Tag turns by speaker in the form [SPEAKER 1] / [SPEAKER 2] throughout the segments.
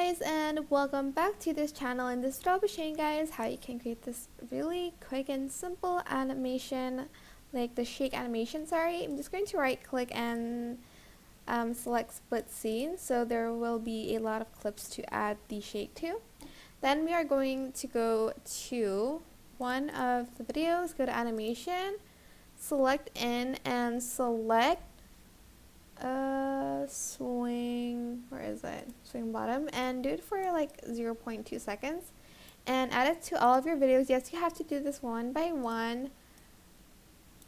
[SPEAKER 1] guys, and welcome back to this channel. In this video I'll be showing you guys how you can create this really quick and simple animation, like the shake animation. I'm just going to right click and select split scene, so there will be a lot of clips to add the shake to. Then we are going to go to one of the videos, go to animation, select in and select swing bottom, and do it for like 0.2 seconds and add it to all of your videos. Yes, you have to do this one by one,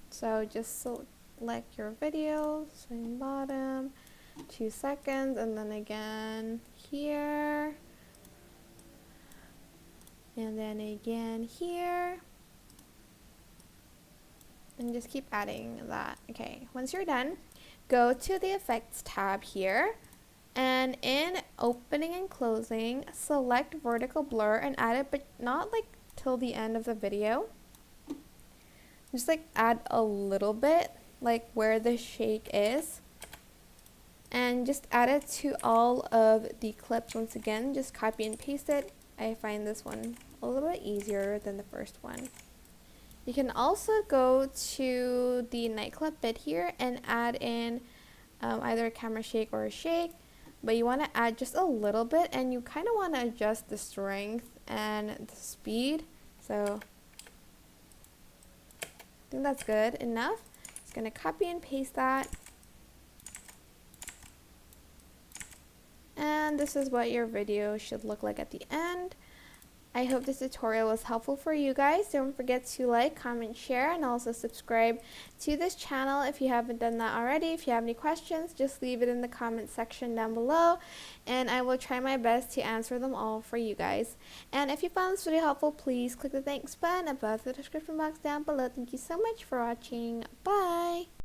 [SPEAKER 1] so just select your video, swing bottom, 2 seconds, and then again here, and then again here, and just keep adding that. Okay, once you're done, go to the effects tab here, and in opening and closing, select vertical blur and add it, but not like till the end of the video. Just like add a little bit, like where the shake is, and just add it to all of the clips. Once again, just copy and paste it. I find this one a little bit easier than the first one. You can also go to the nightclub bit here and add in either a camera shake or a shake, but you want to add just a little bit, and you kind of want to adjust the strength and the speed. So I think that's good enough. Just going to copy and paste that, and this is what your video should look like at the end. I hope this tutorial was helpful for you guys. Don't forget to like, comment, share, and also subscribe to this channel if you haven't done that already. If you have any questions, just leave it in the comment section down below, and I will try my best to answer them all for you guys. And if you found this video helpful, please click the thanks button above the description box down below. Thank you so much for watching. Bye!